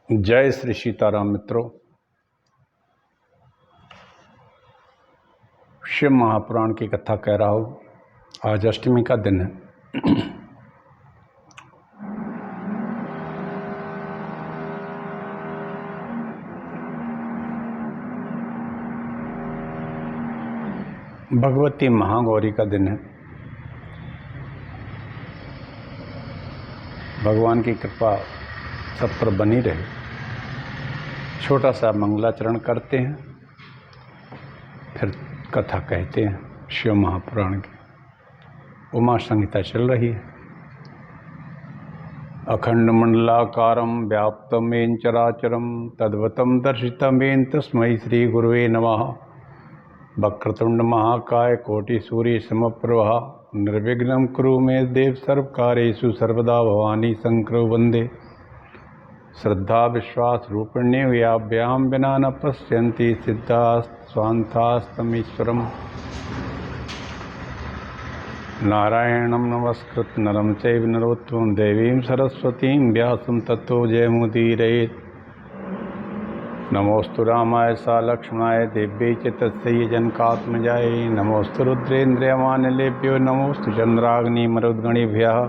जय श्री सीताराम मित्रों। शिव महापुराण की कथा कह रहा हूँ। आज अष्टमी का दिन है। भगवती महागौरी का दिन है। भगवान की कृपा सब पर बनी रहे। छोटा सा मंगलाचरण करते हैं, फिर कथा कहते हैं शिव महापुराण की। उमा संहिता चल रही है। अखंड मंडलाकारं व्याप्तमेन चराचरं तद्वतं दर्शितमेन तस्मै श्री गुरुवे नमः। वक्रतुंड महाकाय कोटि सूर्य समप्रभा निर्विघ्नं कुरु मे देव सर्वकार्येषु सर्वदा भवानी शंकरो वंदे। श्रद्धा विश्वास रूपिण्ये व्याभ्यां विना न पश्यन्ति सिद्धा स्वान्तास्तमीश्वरम्। नारायणं नमस्कृत्य नरं चैव नरोत्तमं देवीं सरस्वतीं व्यासं ततो जयमुदीरयेत्। नमोस्तु रामाय सा लक्ष्मणाय देव्यै च तस्यै जनकात्मजाय। नमोस्तु रुद्रेन्द्रियमानिलेभ्यो नमोस्तु चन्द्राग्निमरुद्गणेभ्यः।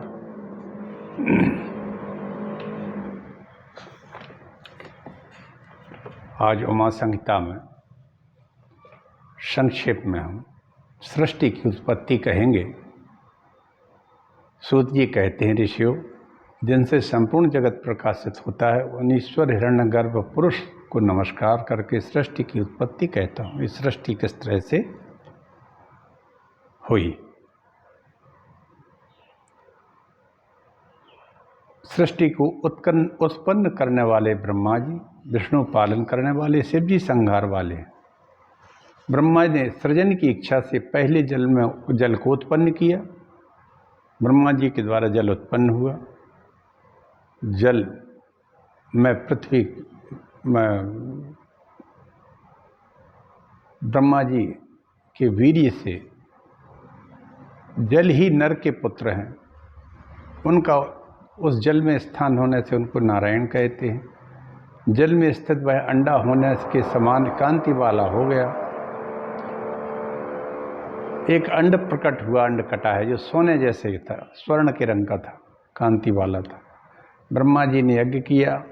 आज उमा संहिता में संक्षेप में हम सृष्टि की उत्पत्ति कहेंगे। सूत जी कहते हैं, ऋषियों, जिनसे संपूर्ण जगत प्रकाशित होता है उन ईश्वर हिरण्यगर्भ पुरुष को नमस्कार करके सृष्टि की उत्पत्ति कहता हूँ। इस सृष्टि किस तरह से हुई। सृष्टि को उत्पन्न करने वाले ब्रह्मा जी, विष्णु पालन करने वाले, शिव जी संहार वाले। ब्रह्मा ने सृजन की इच्छा से पहले जल को उत्पन्न किया। ब्रह्मा जी के द्वारा जल उत्पन्न हुआ। जल में पृथ्वी में ब्रह्मा जी के वीर्य से जल ही नर के पुत्र हैं। उनका उस जल में स्थान होने से उनको नारायण कहते हैं। जल में स्थित वह अंडा होने के समान कांति वाला हो गया। एक अंड प्रकट हुआ, अंड कटा है, जो सोने जैसे था, स्वर्ण के रंग का था, कांति वाला था। ब्रह्मा जी ने यज्ञ किया,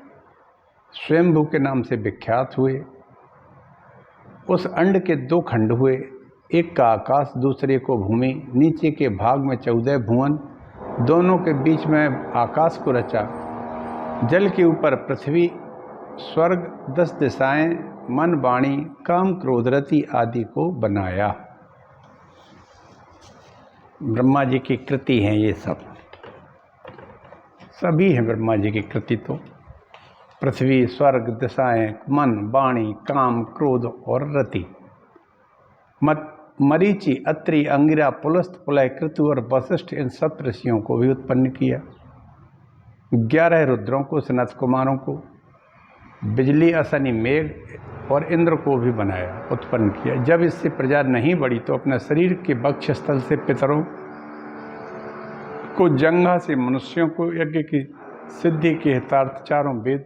स्वयंभू के नाम से विख्यात हुए। उस अंड के दो खंड हुए, एक का आकाश, दूसरे को भूमि। नीचे के भाग में 14 भुवन, दोनों के बीच में आकाश को रचा। जल के ऊपर पृथ्वी, स्वर्ग, 10 दिशाएं, मन, वाणी, काम, क्रोध, रति आदि को बनाया। ब्रह्मा जी की कृति हैं ये सब, सभी हैं ब्रह्मा जी की कृति। तो पृथ्वी, स्वर्ग, दिशाएं, मन, वाणी, काम, क्रोध और रति। मरीचि, अत्रि, अंगिरा, पुलस्त, पुलय, कृतु और वशिष्ठ, इन 7 ऋषियों को भी उत्पन्न किया। 11 रुद्रों को, सनत कुमारों को, बिजली, असनी, मेघ और इंद्र को भी बनाया, उत्पन्न किया। जब इससे प्रजा नहीं बढ़ी तो अपने शरीर के वक्षस्थल से पितरों को, जंघा से मनुष्यों को, यज्ञ की सिद्धि के हितार्थ 4 वेद,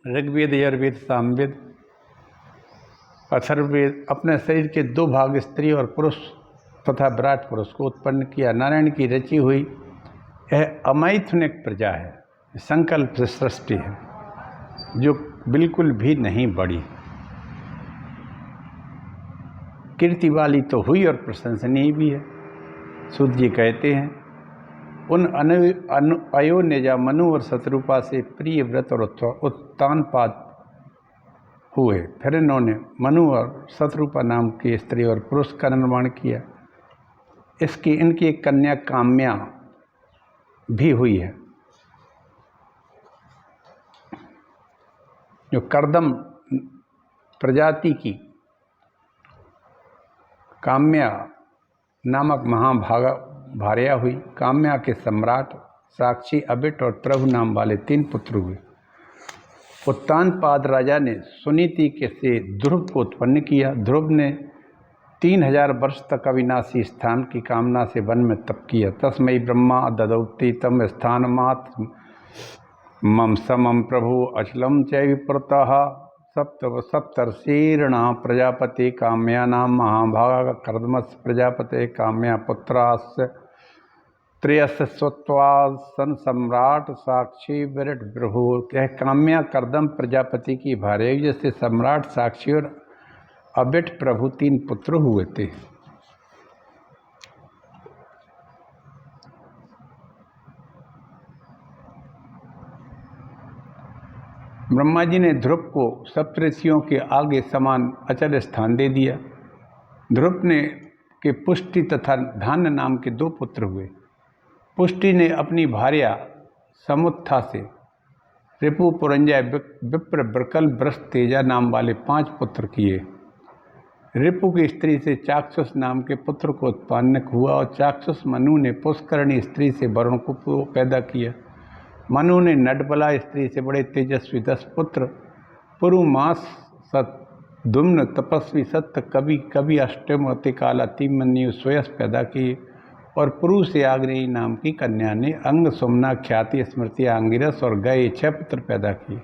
ऋग्वेद, यजुर्वेद, सामवेद, अथर्ववेद, अपने शरीर के 2 भाग स्त्री और पुरुष तथा विराट पुरुष को उत्पन्न किया। नारायण की रची हुई यह अमैथुनिक प्रजा है, संकल्प से सृष्टि है, जो बिल्कुल भी नहीं बढ़ी। कीर्ति वाली तो हुई और प्रशंसनीय भी है। सूत जी कहते हैं, उन अयोनिजा, मनु और शत्रुपा से प्रिय व्रत और उत्तानपाद हुए। फिर इन्होंने मनु और शत्रुपा नाम की स्त्री और पुरुष का निर्माण किया। इनकी एक कन्या काम्या भी हुई है, जो कर्दम प्रजाति की काम्या नामक भार्या हुई। काम्या के सम्राट साक्षी, अबिट और प्रभु नाम वाले 3 पुत्र हुए। उत्तानपाद राजा ने सुनीति से ध्रुव को उत्पन्न किया। ध्रुव ने 3000 वर्ष तक अविनाशी स्थान की कामना से वन में तप किया। तस्मै ब्रह्मा ददौति तम स्थानमात् मम समम प्रभु अचलम च विप्रतः सप्तर्षीर्ण प्रजापति काम्यानां महाभाग कर्दमस् प्रजापते काम्या पुत्रास्य त्रयस्य स्वत्वासन सम्राट साक्षी विरट प्रभु। यह काम्या कर्दम प्रजापति की भार्या जैसे सम्राट साक्षी और अबिट प्रभु 3 पुत्र हुए थे। ब्रह्मा जी ने ध्रुव को सप्तऋषियों के आगे समान अचल स्थान दे दिया। ध्रुव ने के पुष्टि तथा धान्य नाम के 2 पुत्र हुए। पुष्टि ने अपनी भार्या समुत्था से रिपु पुरंजय विप्र ब्रकल ब्रस्त तेजा नाम वाले 5 पुत्र किए। रिपु की स्त्री से चाक्षुष नाम के पुत्र को उत्पन्न हुआ और चाक्षुष मनु ने पुष्करणी स्त्री से वरुण को पैदा किया। मनु ने नडबला स्त्री से बड़े तेजस्वी 10 पुत्र पुरुमास सद्युम्न तपस्वी सत्य कवि कवि अष्टम अतिकाल अतिमन्यु स्वयस पैदा किए और पुरु से आग्नेयी नाम की कन्या ने अंग सुमना ख्याति स्मृति आंगिरस और गए 6 पुत्र पैदा किए।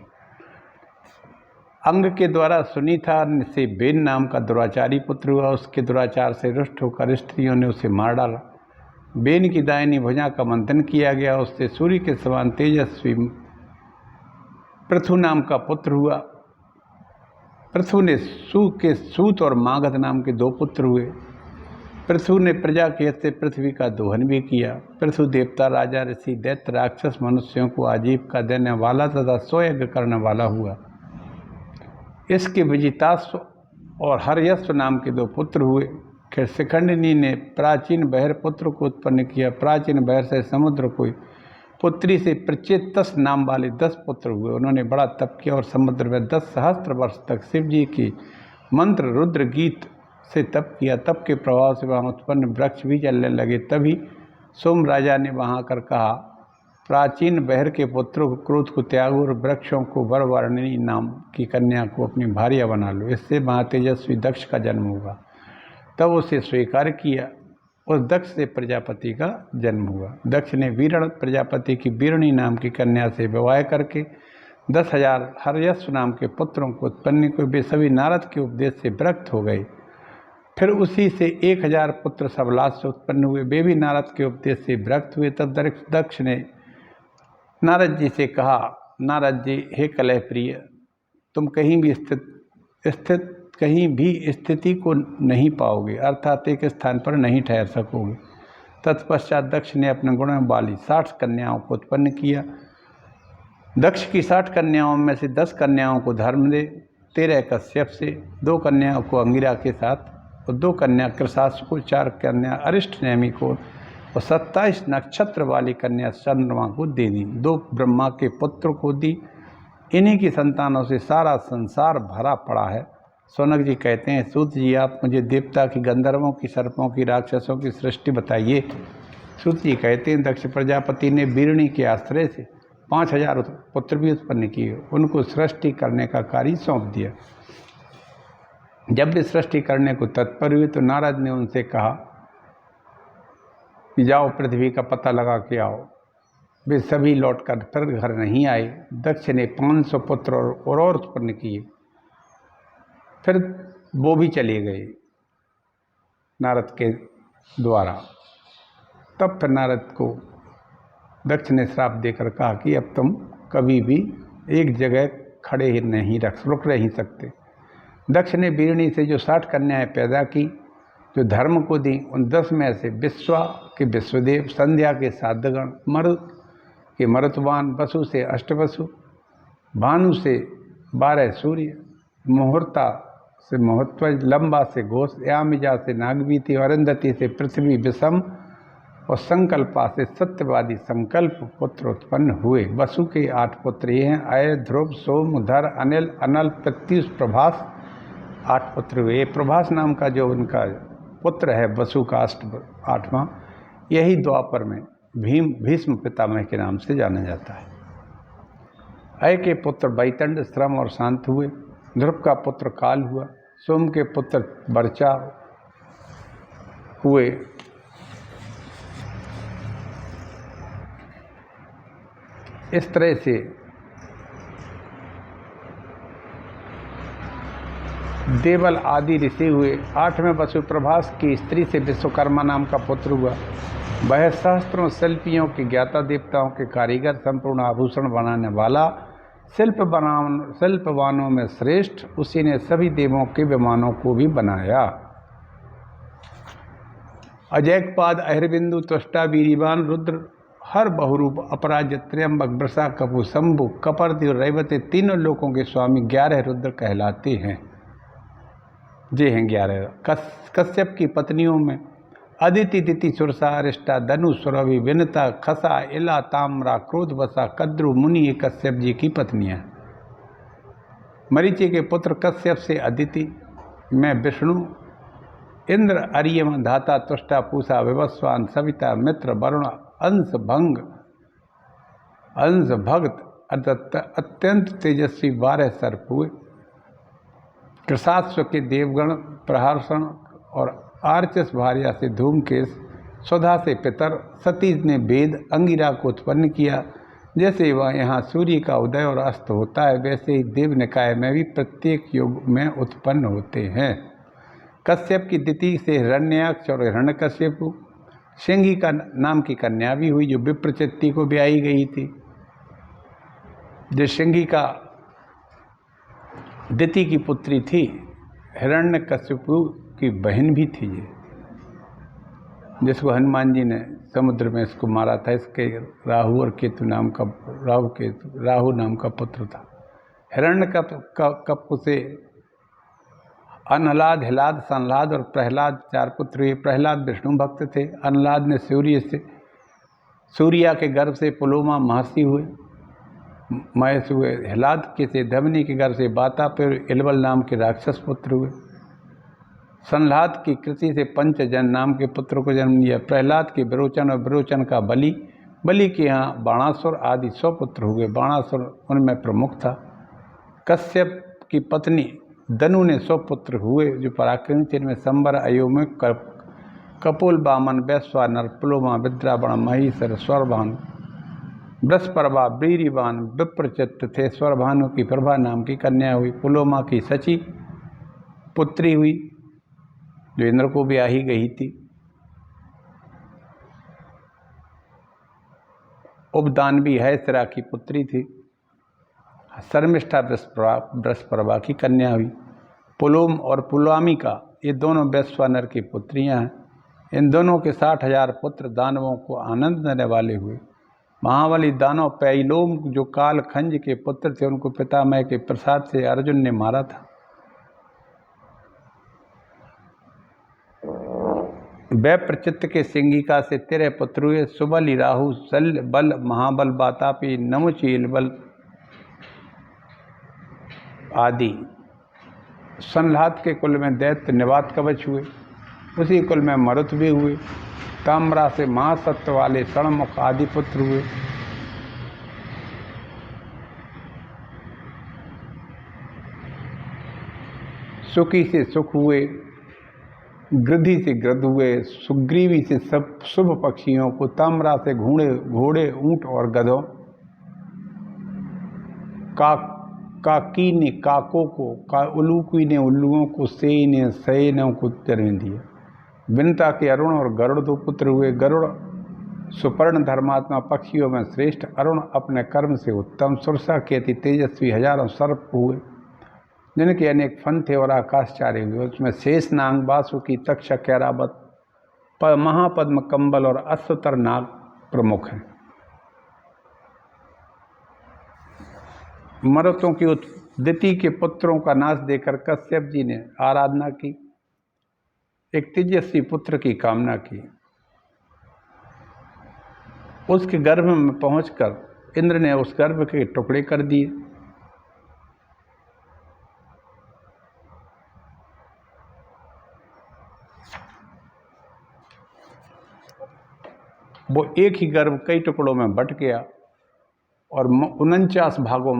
अंग के द्वारा सुनीता से बेन नाम का दुराचारी पुत्र हुआ। उसके दुराचार से रुष्ट होकर स्त्रियों ने उसे मार डाला। बेन की दाहिनी भुजा का मंथन किया गया। उससे सूर्य के समान तेजस्वी पृथु नाम का पुत्र हुआ। पृथु ने सूत और मागध नाम के 2 पुत्र हुए। पृथु ने प्रजा के हित से पृथ्वी का दोहन भी किया। पृथु देवता राजा ऋषि दैत्य राक्षस मनुष्यों को आजीविका देने वाला तथा स्वयज्ञ करने वाला हुआ। इसके विजितास्व और हरयस्व नाम के 2 पुत्र हुए। फिर शिखंडिनी ने प्राचीन बहर पुत्र को उत्पन्न किया। प्राचीन बहर से समुद्र को पुत्री से प्रचेतस नाम वाले 10 पुत्र हुए। उन्होंने बड़ा तप किया और समुद्र में 10 सहस्त्र वर्ष तक शिव जी की मंत्र रुद्र गीत से तप किया। तप के प्रभाव से वहाँ उत्पन्न वृक्ष भी चलने लगे। तभी सोम राजा ने वहाँ कर कहा, प्राचीन बहर के पुत्रों को क्रोध को त्यागो और वृक्षों को वरवर्णिनी नाम की कन्या को अपनी भार्या बना लो। इससे महातेजस्वी दक्ष का जन्म होगा। तब उसे स्वीकार किया। उस दक्ष से प्रजापति का जन्म हुआ। दक्ष ने वीरण प्रजापति की वीरणी नाम की कन्या से विवाह करके 10,000 हरयस्व नाम के पुत्रों को उत्पन्न किए। वे सभी नारद के उपदेश से विरक्त हो गए। फिर उसी से 1000 पुत्र सबलास से उत्पन्न हुए। वे भी नारद के उपदेश से विरक्त हुए। तब दक्ष ने नारद जी से कहा, नारद जी, हे कलह प्रिय, तुम कहीं भी स्थिति को नहीं पाओगे, अर्थात एक स्थान पर नहीं ठहर सकोगे। तत्पश्चात दक्ष ने अपने गुणों वाली 60 कन्याओं को उत्पन्न किया। दक्ष की 60 कन्याओं में से 10 कन्याओं को धर्मदेव, 13 कश्यप से, 2 कन्याओं को अंगिरा के साथ और 2 कन्या कृषास को, 4 कन्या अरिष्ट नेमी को और 27 नक्षत्र वाली कन्या चंद्रमा को दे दी। 2 ब्रह्मा के पुत्र को दी। इन्हीं की संतानों से सारा संसार भरा पड़ा है। सोनक जी कहते हैं, सूत जी आप मुझे देवता की, गंधर्वों की, सर्पों की, राक्षसों की सृष्टि बताइए। सूत जी कहते हैं, दक्ष प्रजापति ने वीरणी के आश्रय से 5000 पुत्र भी उत्पन्न किए। उनको सृष्टि करने का कार्य सौंप दिया। जब वे सृष्टि करने को तत्पर हुए तो नारद ने उनसे कहा कि जाओ पृथ्वी का पता लगा के आओ। वे सभी लौटकर फिर घर नहीं आए। दक्ष ने 500 पुत्र और उत्पन्न किए। फिर वो भी चले गए नारद के द्वारा। तब फिर नारद को दक्ष ने श्राप देकर कहा कि अब तुम कभी भी एक जगह खड़े ही नहीं रुक नहीं सकते। दक्ष ने वीरणी से जो 60 कन्याएं पैदा की, जो धर्म को दी, उन 10 में से विश्वा के विश्वदेव, संध्या के साध्यगण, मरुत के मरुतवान, वसु से अष्टवसु, भानु से 12 सूर्य, मुहूर्ता से महोत्वज, लंबा से घोष, यामिजा से नागवीति, अरुंधति से पृथ्वी विषम और संकल्पा से सत्यवादी संकल्प पुत्र उत्पन्न हुए। वसु के 8 पुत्र ये हैं, अय, ध्रुव, सोम, धर, अनिल, अनल, प्रत्युष, प्रभास 8 पुत्र हुए। प्रभास नाम का जो उनका पुत्र है वसु का 8वां, यही द्वापर में भीष्म पितामह के नाम से जाना जाता है। अय के पुत्र बैतंड, श्रम और शांत हुए। ध्रुव का पुत्र काल हुआ। सोम के पुत्र वर्चा हुए। इस तरह से देवल आदि ऋषि हुए। 8वें वसु प्रभास की स्त्री से विश्वकर्मा नाम का पुत्र हुआ। वह सहस्त्रों शिल्पियों के ज्ञाता, देवताओं के कारीगर, संपूर्ण आभूषण बनाने वाला, शिल्पवानों में श्रेष्ठ, उसी ने सभी देवों के विमानों को भी बनाया। अजैकपाद, अहिरबिंदु, त्वष्टा, वीरिवान, रुद्र, हर बहुरूप, अपराजित, त्र्यंबक, वृषा, कपु, शंभु, कपर्दी और रैवती तीनों लोकों के स्वामी 11 रुद्र कहलाते हैं। ये हैं 11। कश्यप की पत्नियों में अदिति, दिति, सुरसा, अरिष्टा, धनु, सुरभि, विनता, खसा, इला, ताम्रा, क्रोधवसा, कद्रु, मुनि ये कश्यप जी की पत्नियां। मरीचि के पुत्र कश्यप से अदिति में विष्णु, इंद्र, अर्यमा, धाता, तुष्टा, पूषा, विवस्वान, सविता, मित्र, वरुण, अंश भक्त, अत्यंत तेजस्वी 12 सर्प हुए। कृषाश्व के देवगण, प्रहर्षण और आर्चस भार्या से धूमकेश, स्वधा से पितर, सती ने वेद, अंगिरा को उत्पन्न किया। जैसे वह यहाँ सूर्य का उदय और अस्त होता है, वैसे ही देव निकाय में भी प्रत्येक युग में उत्पन्न होते हैं। कश्यप की दिति से हिरण्याक्ष और हिरण्यकश्यप, सिंही का नाम की कन्या भी हुई, जो विप्रचित्ति को ब्याही गई थी। जो सिंही का दिति की पुत्री थी, हिरण्यकश्यपु की बहन भी थी ये, जिसको हनुमान जी ने समुद्र में इसको मारा था। इसके राहु और केतु नाम का, राहु नाम का पुत्र था। हिरण्यकश्यप से अनहलाद, हिलाद, संहलाद और प्रहलाद 4 पुत्र हुए। प्रहलाद विष्णु भक्त थे। अनहलाद ने सूर्या के गर्भ से पुलोमा महर्षि हुए, महेश हुए। हिलाद के से धमनी के गर्भ से वातापि, इलवल नाम के राक्षस पुत्र हुए। संहलाद की कृति से पंचजन नाम के पुत्र को जन्म दिया। प्रहलाद के विरोचन और विरोचन का बलि के यहाँ बाणासुर आदि 100 पुत्र हुए। बाणासुर उनमें प्रमुख था। कश्यप की पत्नी दनु ने 100 पुत्र हुए, जो पराक्रमी थे। इनमें संबर, अयोम, कपोल, बामन, वैश्वानर, पुलोमा, विद्रावण, महीसर, स्वरभानु, बृहस्पति, वीरिवान, विप्रचित्त थे। स्वरभानु की प्रभा नाम की कन्या हुई। पुलोमा की सची पुत्री हुई, जो इंद्र को ब्याही गई थी। उपदानवी है सिरा की पुत्री थी। शर्मिष्ठा बृहस्पति की कन्या हुई। पुलोम और पुलामिका ये दोनों वैश्वानर की पुत्रियां हैं। इन दोनों के 60,000 पुत्र दानवों को आनंद देने वाले हुए। महाबली दानव पैलोम, जो कालखंज के पुत्र थे, उनको पितामह के प्रसाद से अर्जुन ने मारा था। वैप्रचित्त के सिंगिका से 13 पुत्र हुए। सुबल, राहु, शल्य, बल, महाबल, वातापी, नमुचि, इलबल आदि। संहलाद के कुल में दैत्य निवात कवच हुए। उसी कुल में मरुत भी हुए। ताम्रा से महासत्व वाले षणमुख आदि पुत्र हुए। सुखी से सुख हुए। गृधि से गृध हुए। सुग्रीवी से सब शुभ पक्षियों को। ताम्रा से घोड़े, ऊंट और गधों। काकी ने काकों को, उलूकी ने उल्लुओं को, सेई ने सैनों को जन्म दिया। विनता के अरुण और गरुड़ 2 पुत्र हुए। गरुड़ सुपर्ण धर्मात्मा पक्षियों में श्रेष्ठ, अरुण अपने कर्म से उत्तम। सुरसा के अति तेजस्वी 1000 सर्प हुए, जिनके अनेक फन थे और आकाशचारी हुए। उसमें शेष नाग, वासुकी, तक्षक, ऐरावत, महापद्म, कंबल और अश्वतर नाग प्रमुख हैं। मरुतों की दिति के पुत्रों का नाश देकर कश्यप जी ने आराधना की, एक तेजस्वी पुत्र की कामना की। उसके गर्भ में पहुंचकर इंद्र ने उस गर्भ के टुकड़े कर दिए। वो एक ही गर्भ कई टुकड़ों में बट गया और 49 भागों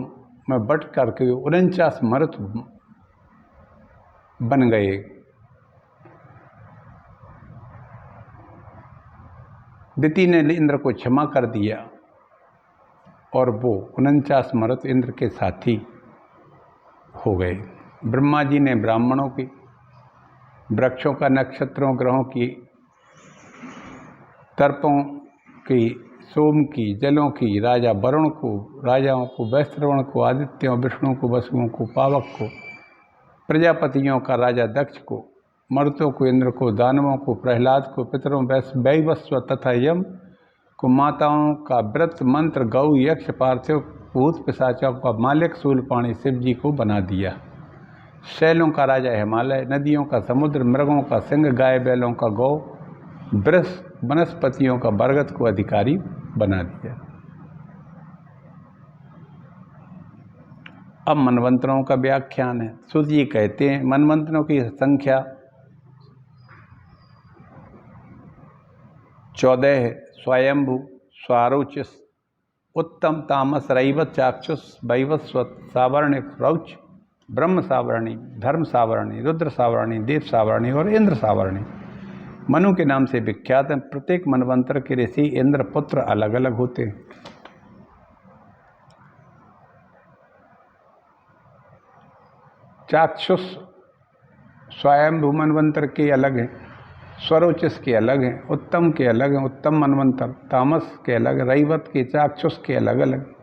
में बट करके 49 मरुत बन गए। दिति ने इंद्र को क्षमा कर दिया और वो 49 मरुत इंद्र के साथी हो गए। ब्रह्मा जी ने ब्राह्मणों की, वृक्षों का, नक्षत्रों, ग्रहों की, तर्पों की, सोम की, जलों की, राजा वरुण को, राजाओं को, वैश्रवण को, आदित्यों, विष्णु को, वसुओं को, पावक को, प्रजापतियों का राजा दक्ष को, मरुतों को, इंद्र को, दानवों को, प्रहलाद को, पितरों, वैवस्व तथा यम को, माताओं का व्रत मंत्र, गौ, यक्ष, पार्थिव, भूत, पिशाचों का मालिक शूलपाणी शिव जी को बना दिया। शैलों का राजा हिमालय, नदियों का समुद्र, मृगों का सिंह, गाय बैलों का गौ, वनस्पतियों का बरगद को अधिकारी बना दिया। अब मनवंतरों का व्याख्यान है। सूत जी कहते हैं मनवंतरों की संख्या 14 है। स्वयंभू, स्वारोचिस, उत्तम, तामस, रैवत, चाक्षुष, वैवस्वत, सावर्णिक, रौच, ब्रह्म सावरणी, धर्म सावरणी, रुद्र सावरणी, देव सावरणी और इंद्र सावरणी मनु के नाम से विख्यात हैं। प्रत्येक मनवंतर के ऋषि इंद्र पुत्र अलग अलग होते हैं। चाक्षुष स्वयंभू मनवंतर के अलग हैं, स्वरोचिस के अलग हैं, उत्तम के अलग हैं, उत्तम मनवंतर, तामस के अलग, रैवत के, चाक्षुष के अलग अलग।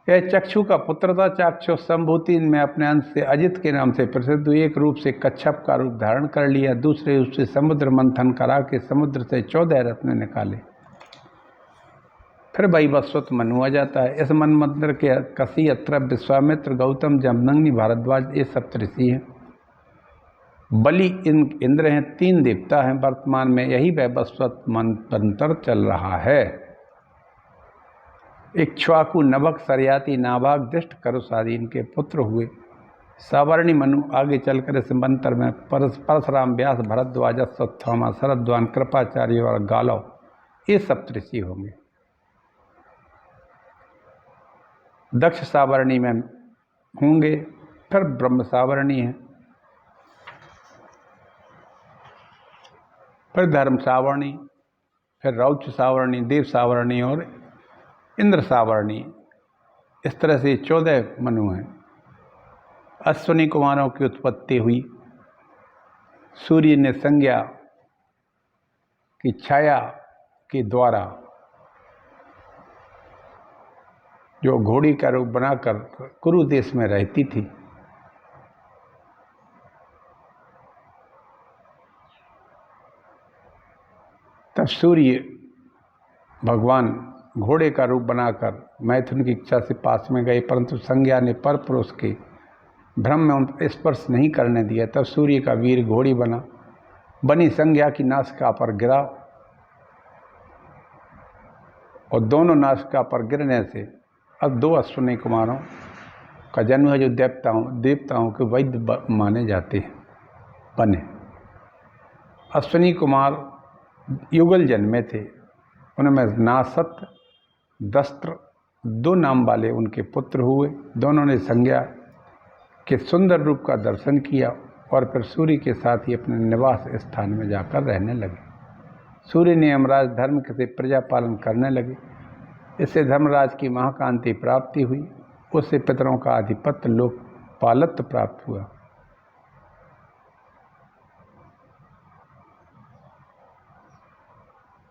यह चक्षु का पुत्र था। चाक्षुष संभूति में अपने अंश से अजित के नाम से प्रसिद्ध, एक रूप से कच्छप का रूप धारण कर लिया, दूसरे रूप से समुद्र मंथन करा के समुद्र से 14 रत्न निकाले। फिर वैवस्वत मनु आ जाता है। इस मनवंतर के कसी, अत्र, विश्वामित्र, गौतम, जमदग्नि, भारद्वाज ये सप्तऋषि हैं। बलि इंद्र हैं, 3 देवता हैं। वर्तमान में यही वैवस्वत मनवंतर चल रहा है। इक्ष्वाकु, नभक, सरयाति, नाभाग, दृष्ट, करुष आदि इनके पुत्र हुए। सावर्णी मनु आगे चलकर इस मंत्र में परशुराम, व्यास, भरद्वाज, अश्वत्थामा, शरद्वान, कृपाचार्य और गालव ये सप्तऋषि होंगे। दक्ष सावर्णी में होंगे। फिर ब्रह्म सावर्णी है, फिर धर्म सावर्णी, फिर रौच सावर्णी, देव सावर्णी और इंद्र सावर्णी। इस तरह से 14 मनु हैं। अश्विनी कुमारों की उत्पत्ति हुई। सूर्य ने संज्ञा की छाया के द्वारा जो घोड़ी का रूप बनाकर कुरु देश में रहती थी, तब सूर्य भगवान घोड़े का रूप बनाकर मैथुन की इच्छा से पास में गए, परंतु संज्ञा ने पर पुरुष के भ्रम में उन स्पर्श नहीं करने दिया। तब सूर्य का वीर घोड़ी बनी संज्ञा की नासिका पर गिरा और दोनों नासिका पर गिरने से अब 2 अश्विनी कुमारों का जन्म है, जो देवताओं के वैद्य माने जाते हैं बने। अश्विनी कुमार युगल जन्मे थे। उनमें नासत, दस्त्र 2 नाम वाले उनके पुत्र हुए। दोनों ने संज्ञा के सुंदर रूप का दर्शन किया और फिर सूर्य के साथ ही अपने निवास स्थान में जाकर रहने लगे। सूर्य ने यमराज धर्म से प्रजा पालन करने लगे। इससे धर्मराज की महाकांति प्राप्ति हुई। उससे पितरों का आधिपत्य लोकपालत्व प्राप्त हुआ।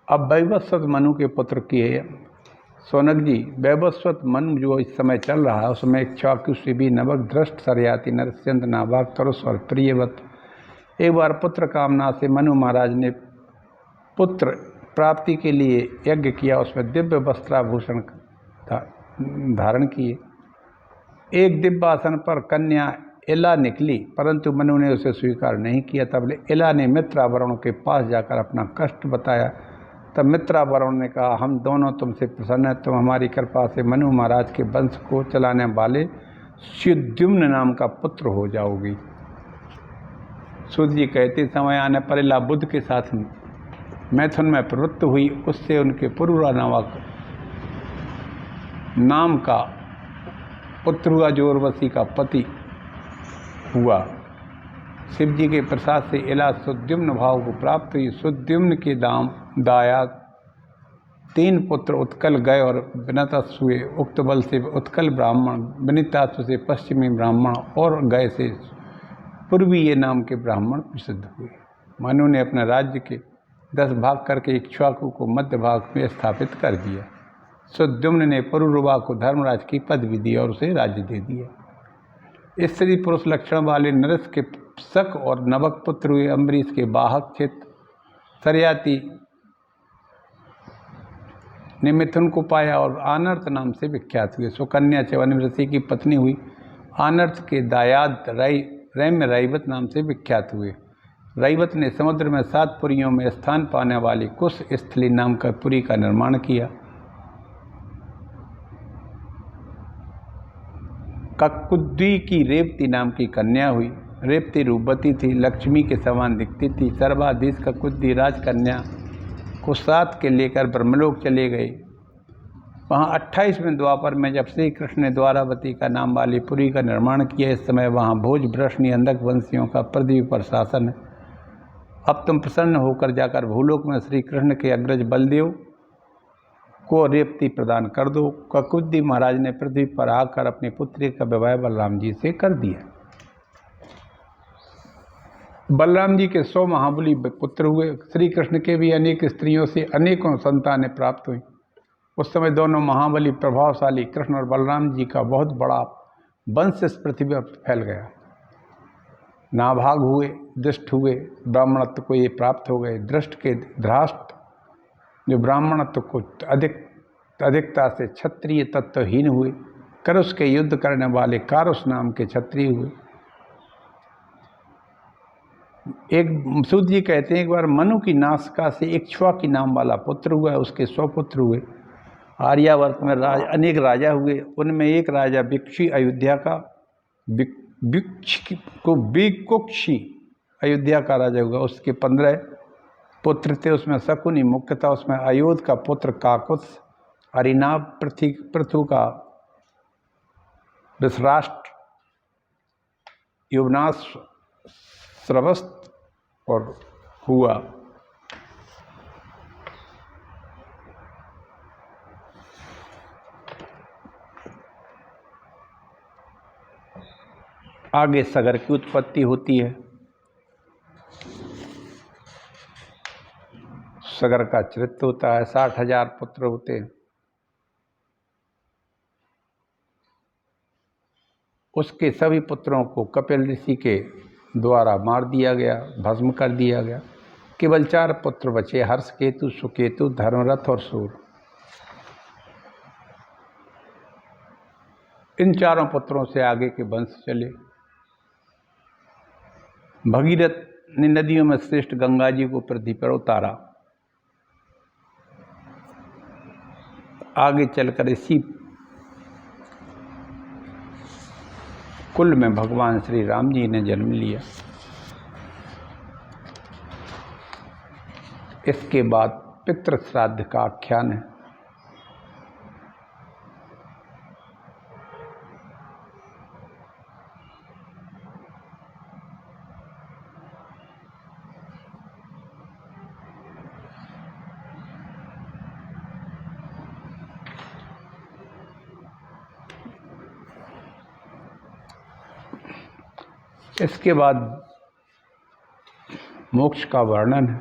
अब वैवस्वत मनु के पुत्र की है सोनक जी। वैवस्वत मनु जो इस समय चल रहा है उसमें इक्ष्वाकु, शिबी, नभक, दृष्ट, सरयाति, नरस्यंत, नाभाग, करुष और प्रियवत। एक बार पुत्र कामना से मनु महाराज ने पुत्र प्राप्ति के लिए यज्ञ किया। उसमें दिव्य वस्त्राभूषण धारण किए। एक दिव्य आसन पर कन्या इला निकली, परंतु मनु ने उसे स्वीकार नहीं किया। तब इला ने मित्रावरुण के पास जाकर अपना कष्ट बताया। तब मित्रावरुण ने कहा, हम दोनों तुमसे प्रसन्न हैं। तुम हमारी कृपा से मनु महाराज के वंश को चलाने वाले सुद्युम्न नाम का पुत्र हो जाओगी। सूत जी कहते समय आने पर इला बुद्ध के साथ मैथुन में प्रवृत्त हुई। उससे उनके पुरुरा नाम का पुत्र हुआ, जो उर्वशी का पति हुआ। शिव जी के प्रसाद से इला सुद्युम्न भाव को प्राप्त हुई। सुद्युम्न के दायाद 3 पुत्र उत्कल गए और विनीतासु हुए। उक्त बल से उत्कल ब्राह्मण, विनीतासु से पश्चिमी ब्राह्मण और गए से पूर्वी ये नाम के ब्राह्मण प्रसिद्ध हुए। मनु ने अपने राज्य के 10 भाग करके इक्ष्वाकु को मध्य भाग में स्थापित कर दिया। सुद्युम्न ने पुरुरुवा को धर्मराज की पदवी दी और उसे राज्य दे दिया। स्त्री पुरुष लक्षण वाले नरेश के शक और नवक पुत्र हुए। अम्बरीश के वाहक चित्त सरयाती ने मिथुन को पाया और आनर्त नाम से विख्यात हुए। सुकन्या च्यवन ऋषि की पत्नी हुई। आनर्त के दायाद रैम्य रैवत नाम से विख्यात हुए। रैवत ने समुद्र में 7 पुरियों में स्थान पाने वाली कुश स्थली नाम का पुरी का निर्माण किया। ककुद्वी की रेवती नाम की कन्या हुई। रेवती रूपवती थी, लक्ष्मी के समान दिखती थी। सर्वाधीश ककुद्वी राजकन्या को 7 के लेकर ब्रह्मलोक चले गए। वहाँ 28वें द्वापर में जब श्री कृष्ण ने द्वारावती का नाम वाली पुरी का निर्माण किया, इस समय वहाँ भोज भ्रष्ट नियंदक वंशियों का पृथ्वी पर शासन है। अब तुम प्रसन्न होकर जाकर भूलोक में श्री कृष्ण के अग्रज बलदेव को रेवती प्रदान कर दो। ककुद्वी महाराज ने पृथ्वी पर आकर अपनी पुत्री का विवाह बलराम जी से कर दिया। बलराम जी के 100 महाबली पुत्र हुए। श्री कृष्ण के भी अनेक स्त्रियों से अनेकों संतानें प्राप्त हुई। उस समय दोनों महाबली प्रभावशाली कृष्ण और बलराम जी का बहुत बड़ा वंश इस पृथ्वी पर फैल गया। नाभाग हुए, दृष्ट हुए, ब्राह्मणत्व को ये प्राप्त हो गए। दृष्ट के धृष्ट जो ब्राह्मणत्व को अधिकता से क्षत्रिय तत्वहीन हुए। करुष के युद्ध करने वाले कारुष नाम के क्षत्रिय हुए। एक सूत जी कहते हैं एक बार मनु की नासिका से इक्ष्वाकु नाम वाला पुत्र हुआ, उसके 100 पुत्र हुए। आर्यावर्त में अनेक राजा हुए। उनमें एक राजा भिक्षु अयोध्या का विकुक्षी अयोध्या का राजा हुआ। उसके 15 पुत्र थे। उसमें शकुनी मुख्य था। उसमें अयोध्या का पुत्र काकुत्स, अरिनाभ, पृथु का विश्राष्ट्र, युवनाश, श्रवस्त और हुआ। आगे सगर की उत्पत्ति होती है। सगर का चरित्र होता है। 60,000 पुत्र होते हैं। उसके सभी पुत्रों को कपिल ऋषि के द्वारा मार दिया गया, भस्म कर दिया गया। केवल 4 पुत्र बचे, हर्षकेतु, सुकेतु, धर्मरथ और सूर। इन 4 पुत्रों से आगे के वंश चले। भगीरथ ने नदियों में श्रेष्ठ गंगा जी को पृथ्वी पर उतारा। आगे चलकर इसी कुल में भगवान श्री राम जी ने जन्म लिया। इसके बाद पितृ श्राद्ध का आख्यान है। इसके बाद मोक्ष का वर्णन है।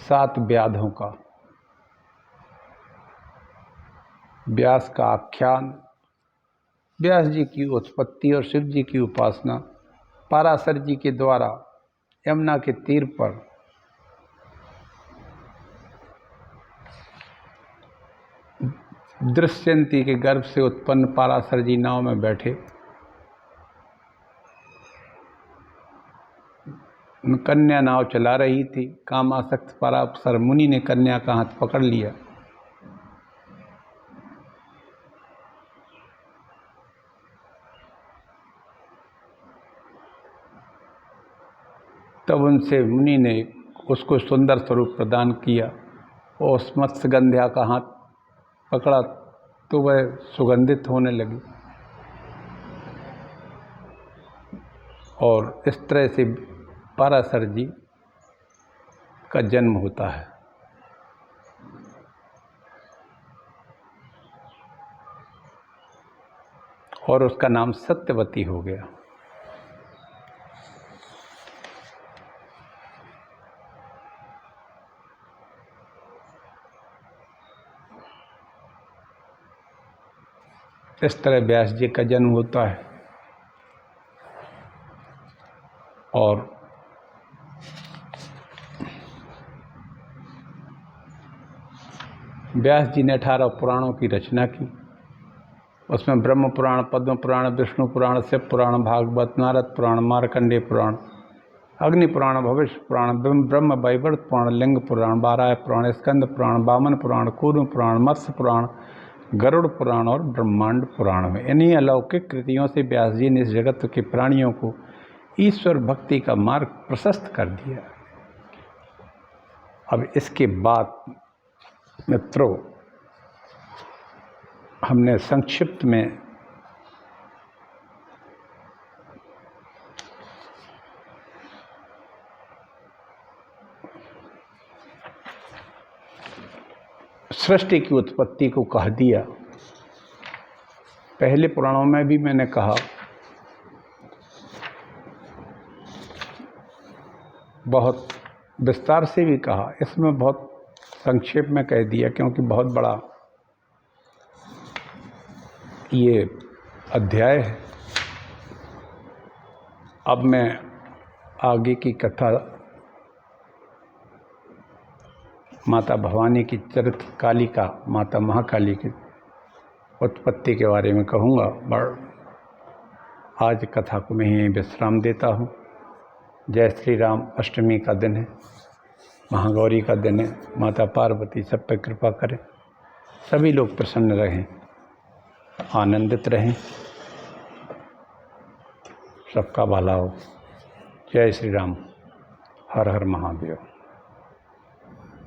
7 व्याधों का, व्यास का आख्यान, व्यास जी की उत्पत्ति और शिव जी की उपासना, पाराशर जी के द्वारा यमुना के तीर पर दृश्यंती के गर्भ से उत्पन्न पाराशर जी नाव में बैठे, कन्या नाव चला रही थी। कामासक्त पराशर मुनि ने कन्या का हाथ पकड़ लिया। तब उनसे मुनि ने उसको सुंदर स्वरूप प्रदान किया और उस मत्स्यगंध्या का हाथ पकड़ा तो वह सुगंधित होने लगी और इस तरह से पाराशर जी का जन्म होता है। और उसका नाम सत्यवती हो गया। इस तरह व्यास जी का जन्म होता है। और व्यास जी ने 18 पुराणों की रचना की। उसमें ब्रह्म पुराण, पद्म पुराण, विष्णु पुराण, शिव पुराण, भागवत, नारद पुराण, मार्कंडेय पुराण, अग्नि पुराण, भविष्य पुराण, ब्रह्म वैवर्त पुराण, लिंग पुराण, वाराह पुराण, स्कंद पुराण, वामन पुराण, कूर्म पुराण, मत्स्य पुराण, गरुड़ पुराण और ब्रह्मांड पुराण में इन्हीं अलौकिक कृतियों से व्यास जी ने इस जगत के प्राणियों को ईश्वर भक्ति का मार्ग प्रशस्त कर दिया। अब इसके बाद मित्रों, हमने संक्षिप्त में सृष्टि की उत्पत्ति को कह दिया। पहले पुराणों में भी मैंने कहा, बहुत विस्तार से भी कहा, इसमें बहुत संक्षेप में कह दिया क्योंकि बहुत बड़ा ये अध्याय है। अब मैं आगे की कथा माता भवानी की चरित्र कालिका, माता महाकाली की उत्पत्ति के बारे में कहूँगा। आज कथा को मैं यहीं विश्राम देता हूँ। जय श्री राम। अष्टमी का दिन है, महागौरी का दिन है। माता पार्वती सब पर कृपा करें, सभी लोग प्रसन्न रहें, आनंदित रहें, सबका भला हो। जय श्री राम। हर हर महादेव।